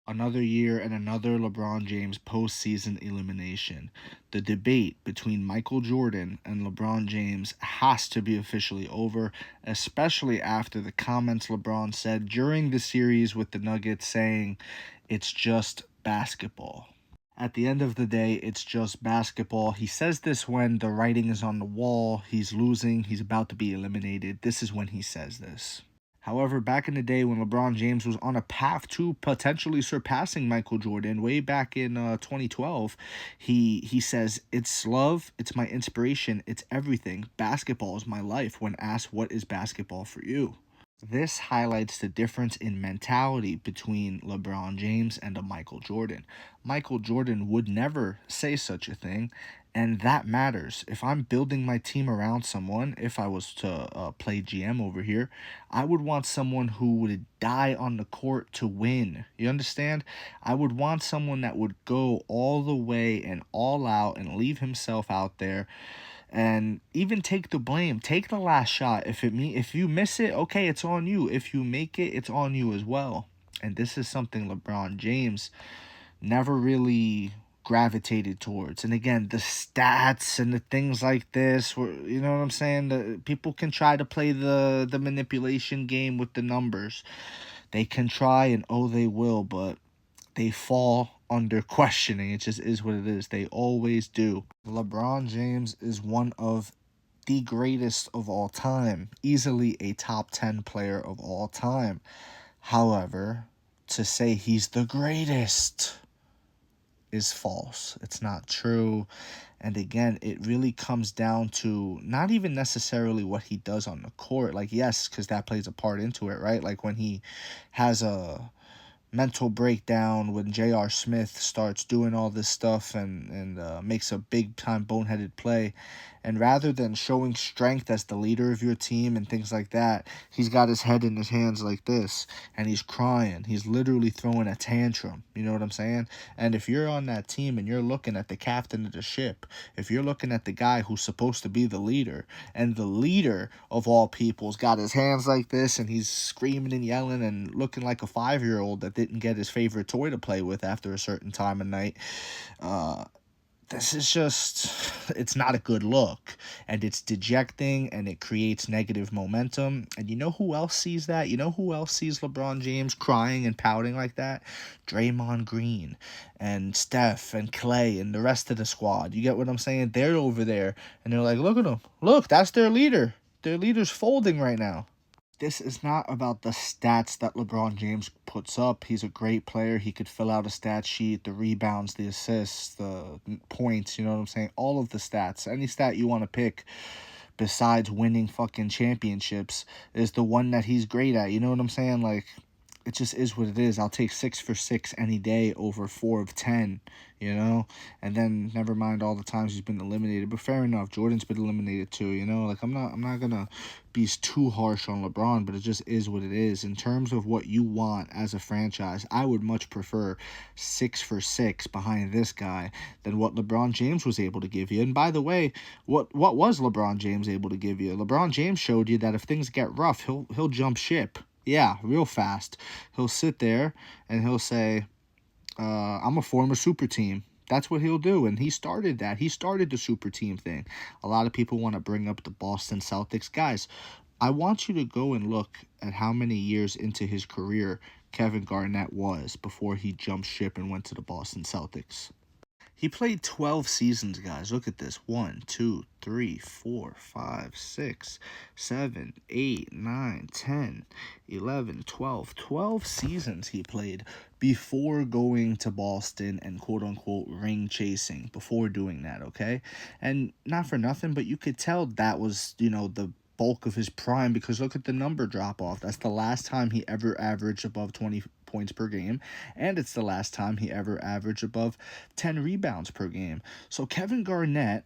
Another year and another LeBron James postseason elimination. The debate between Michael Jordan and LeBron James has to be officially over, especially after the comments LeBron said during the series with the Nuggets saying it's just basketball. At the end of the day, it's just basketball. He says this when the writing is on the wall, he's losing, he's about to be eliminated. This is when he says this. However, back in the day when LeBron James was on a path to potentially surpassing Michael Jordan, way back in 2012, he says, "It's love, it's my inspiration, it's everything. Basketball is my life." When asked, "What is basketball for you?" This highlights the difference in mentality between LeBron James and a Michael Jordan. Michael Jordan would never say such a thing, and that matters. If I'm building my team around someone, if I was to play GM over here, I would want someone who would die on the court to win. You understand? I would want someone that would go all the way and all out and leave himself out there and even take the blame. Take the last shot. If you miss it, okay, it's on you. If you make it, it's on you as well. And this is something LeBron James never really gravitated towards. And again, the stats and the things like this, were, you know what I'm saying? The people can try to play the manipulation game with the numbers. They can try, and oh, they will, but they fall under questioning. It just is what it is. They always do. LeBron James is one of the greatest of all time, easily a top 10 player of all time. However, to say he's the greatest is false. It's not true. And again, it really comes down to not even necessarily what he does on the court. Like, yes, because that plays a part into it, right? Like when he has a mental breakdown, when J.R. Smith starts doing all this stuff and makes a big time boneheaded play, and rather than showing strength as the leader of your team and things like that, he's got his head in his hands like this and he's crying. He's literally throwing a tantrum. You know what I'm saying? And if you're on that team and you're looking at the captain of the ship, if you're looking at the guy who's supposed to be the leader, and the leader of all people's got his hands like this and he's screaming and yelling and looking like a 5-year-old that didn't get his favorite toy to play with after a certain time of night, this is just, it's not a good look, and it's dejecting, and it creates negative momentum. And you know who else sees that? You know who else sees LeBron James crying and pouting like that? Draymond Green and Steph and Clay and the rest of the squad. You get what I'm saying? They're over there and they're like, look at them, look, that's their leader. Their leader's folding right now. This is not about the stats that LeBron James puts up. He's a great player. He could fill out a stat sheet, the rebounds, the assists, the points, you know what I'm saying? All of the stats. Any stat you want to pick besides winning fucking championships is the one that he's great at. You know what I'm saying? Like, it just is what it is. I'll take 6 for 6 any day over 4 of 10, you know? And then never mind all the times he's been eliminated. But fair enough, Jordan's been eliminated too, you know? Like, I'm not gonna be too harsh on LeBron, but it just is what it is. In terms of what you want as a franchise, I would much prefer 6 for 6 behind this guy than what LeBron James was able to give you. And by the way, what was LeBron James able to give you? LeBron James showed you that if things get rough, he'll jump ship. Yeah, real fast. He'll sit there and he'll say, I'm a former super team. That's what he'll do. And he started that. He started the super team thing. A lot of people want to bring up the Boston Celtics. Guys, I want you to go and look at how many years into his career Kevin Garnett was before he jumped ship and went to the Boston Celtics. He played 12 seasons, guys. Look at this. 1, 2, 3, 4, 5, 6, 7, 8, 9, 10, 11, 12. 12 seasons he played before going to Boston and quote-unquote ring chasing, before doing that, okay? And not for nothing, but you could tell that was, you know, the bulk of his prime, because look at the number drop off. That's the last time he ever averaged above 20 points per game, and it's the last time he ever averaged above 10 rebounds per game. So Kevin Garnett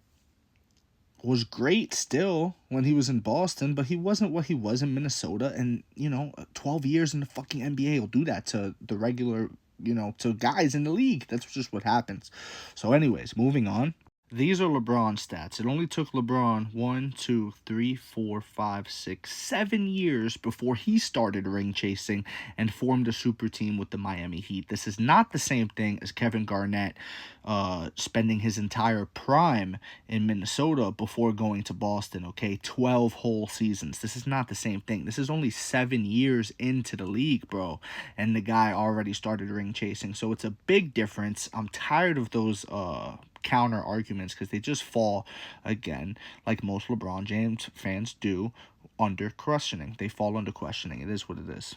was great still when he was in Boston, but he wasn't what he was in Minnesota. And, you know, 12 years in the fucking NBA will do that to the regular, you know, to guys in the league. That's just what happens. So anyways, moving on. These are LeBron stats. It only took LeBron 7 years before he started ring chasing and formed a super team with the Miami Heat. This is not the same thing as Kevin Garnett spending his entire prime in Minnesota before going to Boston, okay? 12 whole seasons. This is not the same thing. This is only 7 years into the league, bro, and the guy already started ring chasing. So it's a big difference. I'm tired of those counter arguments because they just fall, again, like most LeBron James fans do, under questioning. They fall under questioning. It is what it is.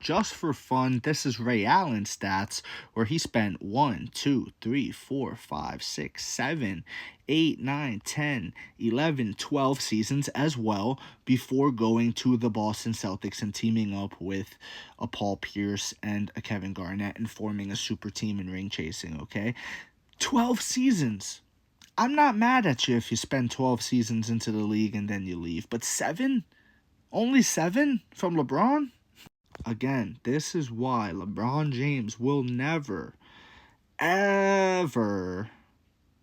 Just for fun, this is Ray Allen's stats, where he spent 1, 2, 3, 4, 5, 6, 7, 8, 9, 10, 11, 12 seasons as well before going to the Boston Celtics and teaming up with a Paul Pierce and a Kevin Garnett and forming a super team in ring chasing, okay? 12 seasons. I'm not mad at you if you spend 12 seasons into the league and then you leave. But 7? Only 7 from LeBron? Again, this is why LeBron James will never, ever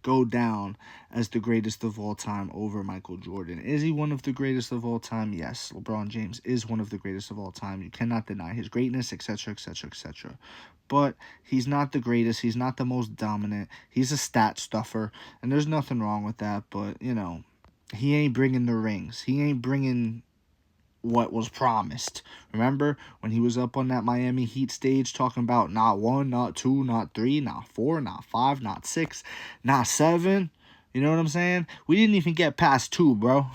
go down as the greatest of all time over Michael Jordan. Is he one of the greatest of all time? Yes, LeBron James is one of the greatest of all time. You cannot deny his greatness, etc., etc., etc. But he's not the greatest. He's not the most dominant. He's a stat stuffer, and there's nothing wrong with that. But, he ain't bringing the rings. He ain't bringing what was promised. Remember when he was up on that Miami Heat stage talking about not 1, not 2, not 3, not 4, not 5, not 6, not 7? You know what I'm saying? We didn't even get past 2, bro.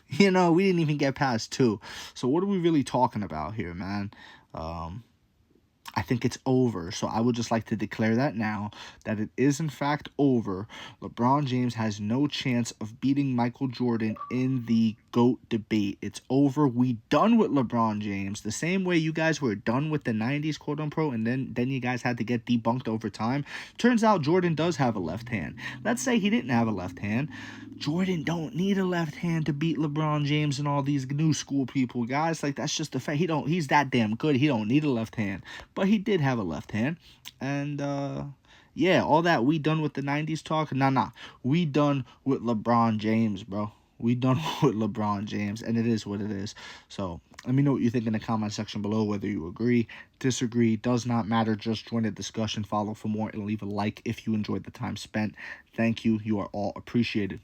We didn't even get past 2. So what are we really talking about here, man? I think it's over. So I would just like to declare that now, that it is in fact over. LeBron James has no chance of beating Michael Jordan in the GOAT debate. It's over. We done with LeBron James. The same way you guys were done with the 90s, quote unquote, and then you guys had to get debunked over time. Turns out Jordan does have a left hand. Let's say he didn't have a left hand. Jordan don't need a left hand to beat LeBron James and all these new school people, guys. Like, that's just the fact. He's that damn good. He don't need a left hand. But he did have a left hand. And yeah, all that we done with the 90s talk. Nah. We done with LeBron James, bro. We done with LeBron James, and it is what it is. So let me know what you think in the comment section below, whether you agree, disagree, does not matter. Just join the discussion, follow for more, and leave a like if you enjoyed the time spent. Thank you. You are all appreciated.